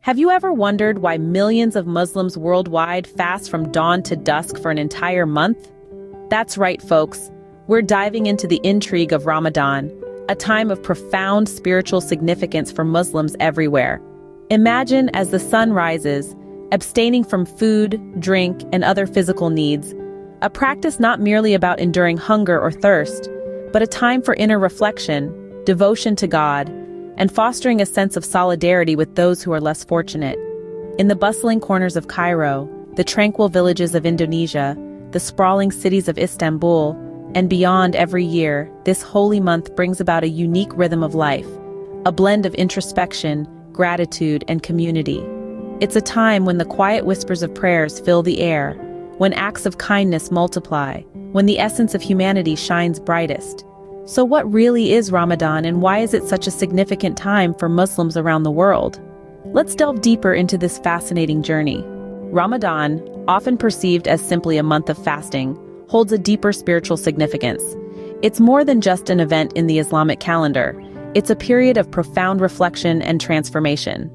Have you ever wondered why millions of Muslims worldwide fast from dawn to dusk for an entire month? That's right, folks. We're diving into the intrigue of Ramadan, a time of profound spiritual significance for Muslims everywhere. Imagine as the sun rises, abstaining from food, drink, and other physical needs, a practice not merely about enduring hunger or thirst, but a time for inner reflection, devotion to God, and fostering a sense of solidarity with those who are less fortunate. In the bustling corners of Cairo, the tranquil villages of Indonesia, the sprawling cities of Istanbul, and beyond every year, this holy month brings about a unique rhythm of life, a blend of introspection, gratitude, and community. It's a time when the quiet whispers of prayers fill the air, when acts of kindness multiply, when the essence of humanity shines brightest. So what really is Ramadan, and why is it such a significant time for Muslims around the world? Let's delve deeper into this fascinating journey. Ramadan, often perceived as simply a month of fasting, holds a deeper spiritual significance. It's more than just an event in the Islamic calendar. It's a period of profound reflection and transformation.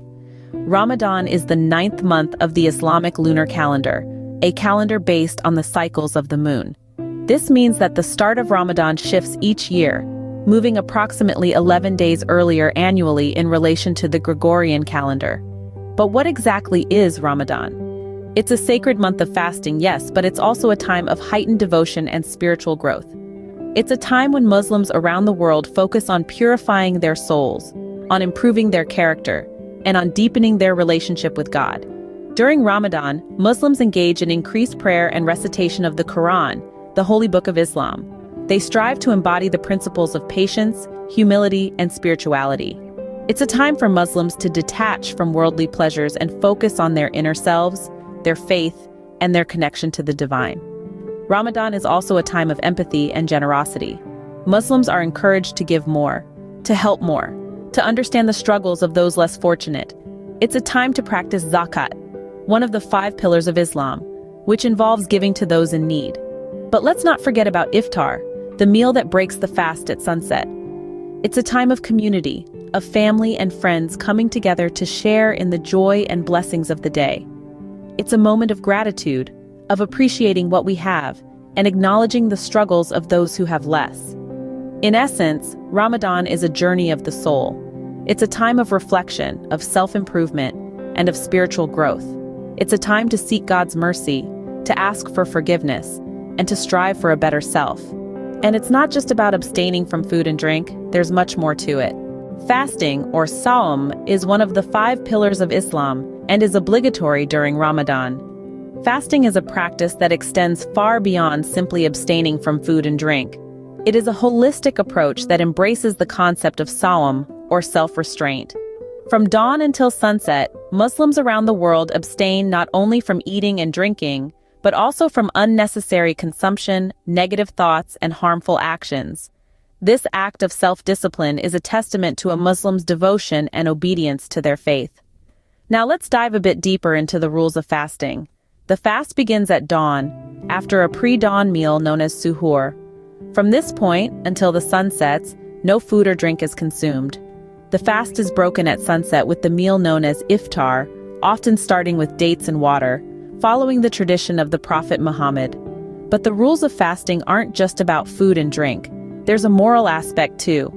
Ramadan is the 9th month of the Islamic lunar calendar, a calendar based on the cycles of the moon. This means that the start of Ramadan shifts each year, moving approximately 11 days earlier annually in relation to the Gregorian calendar. But what exactly is Ramadan? It's a sacred month of fasting, yes, but it's also a time of heightened devotion and spiritual growth. It's a time when Muslims around the world focus on purifying their souls, on improving their character, and on deepening their relationship with God. During Ramadan, Muslims engage in increased prayer and recitation of the Quran, the holy book of Islam. They strive to embody the principles of patience, humility, and spirituality. It's a time for Muslims to detach from worldly pleasures and focus on their inner selves, their faith, and their connection to the divine. Ramadan is also a time of empathy and generosity. Muslims are encouraged to give more, to help more, to understand the struggles of those less fortunate. It's a time to practice zakat, one of the 5 pillars of Islam, which involves giving to those in need. But let's not forget about iftar, the meal that breaks the fast at sunset. It's a time of community, of family and friends coming together to share in the joy and blessings of the day. It's a moment of gratitude, of appreciating what we have, and acknowledging the struggles of those who have less. In essence, Ramadan is a journey of the soul. It's a time of reflection, of self-improvement, and of spiritual growth. It's a time to seek God's mercy, to ask for forgiveness, and to strive for a better self. And it's not just about abstaining from food and drink, there's much more to it. Fasting, or Sawm, is one of the 5 pillars of Islam and is obligatory during Ramadan. Fasting is a practice that extends far beyond simply abstaining from food and drink. It is a holistic approach that embraces the concept of Sawm, or self-restraint. From dawn until sunset, Muslims around the world abstain not only from eating and drinking, but also from unnecessary consumption, negative thoughts, and harmful actions. This act of self-discipline is a testament to a Muslim's devotion and obedience to their faith. Now let's dive a bit deeper into the rules of fasting. The fast begins at dawn, after a pre-dawn meal known as suhoor. From this point, until the sun sets, no food or drink is consumed. The fast is broken at sunset with the meal known as iftar, often starting with dates and water, following the tradition of the Prophet Muhammad. But the rules of fasting aren't just about food and drink. There's a moral aspect too.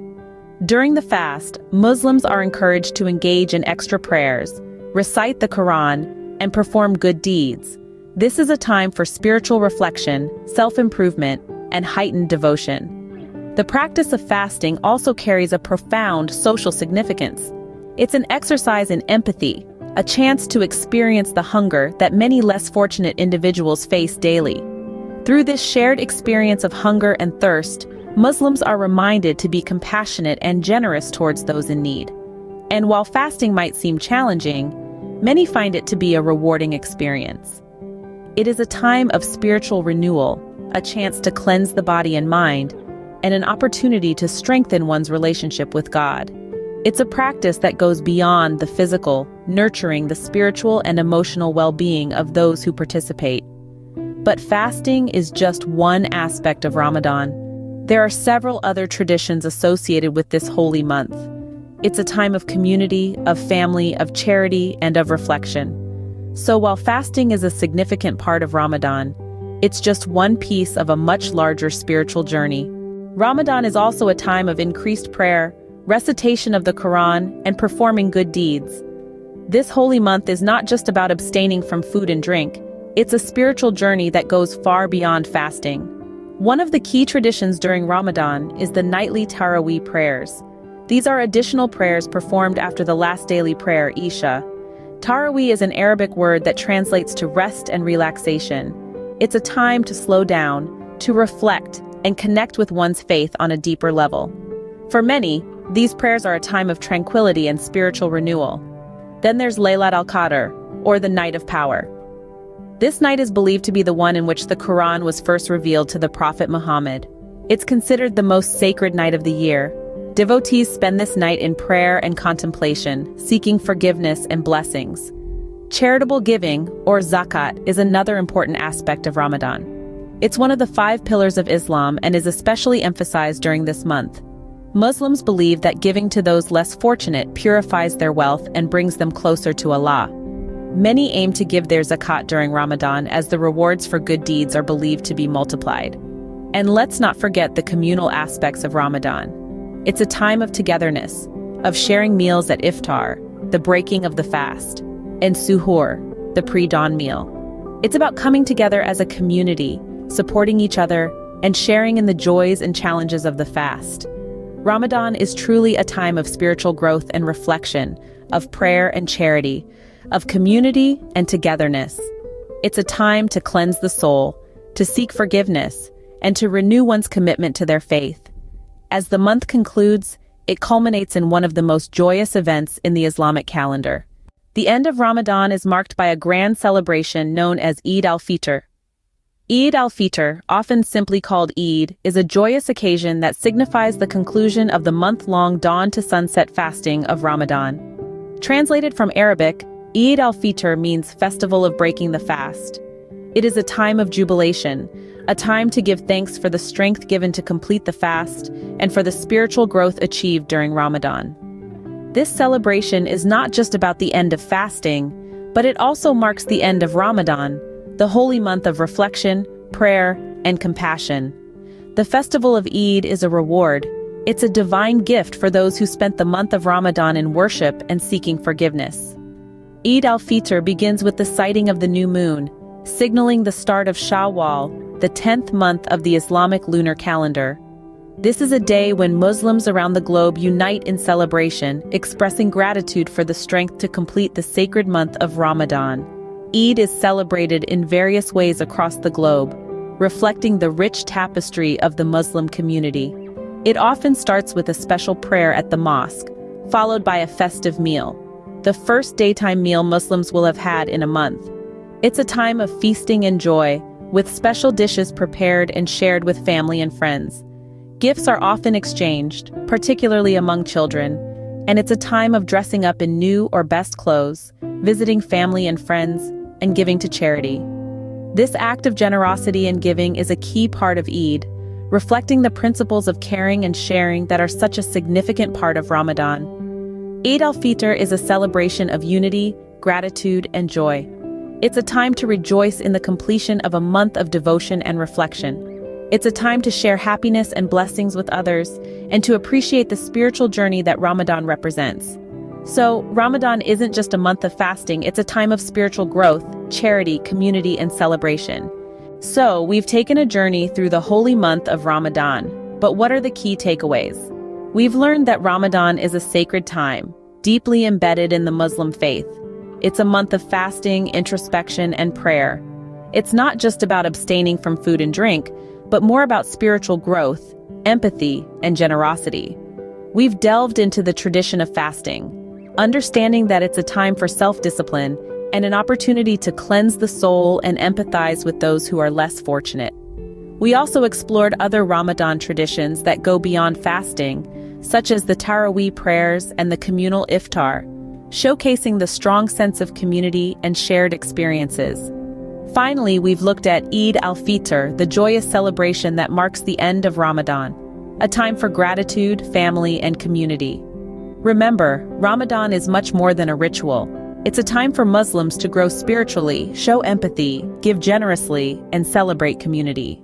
During the fast, Muslims are encouraged to engage in extra prayers, recite the Quran, and perform good deeds. This is a time for spiritual reflection, self-improvement, and heightened devotion. The practice of fasting also carries a profound social significance. It's an exercise in empathy, a chance to experience the hunger that many less fortunate individuals face daily. Through this shared experience of hunger and thirst, Muslims are reminded to be compassionate and generous towards those in need. And while fasting might seem challenging, many find it to be a rewarding experience. It is a time of spiritual renewal, a chance to cleanse the body and mind, and an opportunity to strengthen one's relationship with God. It's a practice that goes beyond the physical, nurturing the spiritual and emotional well-being of those who participate. But fasting is just one aspect of Ramadan. There are several other traditions associated with this holy month. It's a time of community, of family, of charity, and of reflection. So while fasting is a significant part of Ramadan, it's just one piece of a much larger spiritual journey. Ramadan is also a time of increased prayer, recitation of the Quran, and performing good deeds. This holy month is not just about abstaining from food and drink, it's a spiritual journey that goes far beyond fasting. One of the key traditions during Ramadan is the nightly Taraweeh prayers. These are additional prayers performed after the last daily prayer, Isha. Taraweeh is an Arabic word that translates to rest and relaxation. It's a time to slow down, to reflect, and connect with one's faith on a deeper level. For many, these prayers are a time of tranquility and spiritual renewal. Then there's Laylat al-Qadr, or the Night of Power. This night is believed to be the one in which the Quran was first revealed to the Prophet Muhammad. It's considered the most sacred night of the year. Devotees spend this night in prayer and contemplation, seeking forgiveness and blessings. Charitable giving, or zakat, is another important aspect of Ramadan. It's one of the 5 pillars of Islam and is especially emphasized during this month. Muslims believe that giving to those less fortunate purifies their wealth and brings them closer to Allah. Many aim to give their zakat during Ramadan as the rewards for good deeds are believed to be multiplied. And let's not forget the communal aspects of Ramadan. It's a time of togetherness, of sharing meals at iftar, the breaking of the fast, and suhoor, the pre-dawn meal. It's about coming together as a community, supporting each other, and sharing in the joys and challenges of the fast. Ramadan is truly a time of spiritual growth and reflection, of prayer and charity, of community and togetherness. It's a time to cleanse the soul, to seek forgiveness, and to renew one's commitment to their faith. As the month concludes, it culminates in one of the most joyous events in the Islamic calendar. The end of Ramadan is marked by a grand celebration known as Eid al-Fitr. Eid al-Fitr, often simply called Eid, is a joyous occasion that signifies the conclusion of the month-long dawn-to-sunset fasting of Ramadan. Translated from Arabic, Eid al-Fitr means festival of breaking the fast. It is a time of jubilation, a time to give thanks for the strength given to complete the fast and for the spiritual growth achieved during Ramadan. This celebration is not just about the end of fasting, but it also marks the end of Ramadan, the holy month of reflection, prayer, and compassion. The festival of Eid is a reward. It's a divine gift for those who spent the month of Ramadan in worship and seeking forgiveness. Eid al-Fitr begins with the sighting of the new moon, signaling the start of Shawwal, the 10th month of the Islamic lunar calendar. This is a day when Muslims around the globe unite in celebration, expressing gratitude for the strength to complete the sacred month of Ramadan. Eid is celebrated in various ways across the globe, reflecting the rich tapestry of the Muslim community. It often starts with a special prayer at the mosque, followed by a festive meal, the first daytime meal Muslims will have had in a month. It's a time of feasting and joy, with special dishes prepared and shared with family and friends. Gifts are often exchanged, particularly among children, and it's a time of dressing up in new or best clothes, visiting family and friends, and giving to charity. This act of generosity and giving is a key part of Eid, reflecting the principles of caring and sharing that are such a significant part of Ramadan. Eid al-Fitr is a celebration of unity, gratitude, and joy. It's a time to rejoice in the completion of a month of devotion and reflection. It's a time to share happiness and blessings with others, and to appreciate the spiritual journey that Ramadan represents. So, Ramadan isn't just a month of fasting, it's a time of spiritual growth, charity, community, and celebration. So, we've taken a journey through the holy month of Ramadan. But what are the key takeaways? We've learned that Ramadan is a sacred time, deeply embedded in the Muslim faith. It's a month of fasting, introspection, and prayer. It's not just about abstaining from food and drink, but more about spiritual growth, empathy, and generosity. We've delved into the tradition of fasting, understanding that it's a time for self-discipline and an opportunity to cleanse the soul and empathize with those who are less fortunate. We also explored other Ramadan traditions that go beyond fasting, such as the Taraweeh prayers and the communal iftar, showcasing the strong sense of community and shared experiences. Finally, we've looked at Eid al-Fitr, the joyous celebration that marks the end of Ramadan, a time for gratitude, family, and community. Remember, Ramadan is much more than a ritual. It's a time for Muslims to grow spiritually, show empathy, give generously, and celebrate community.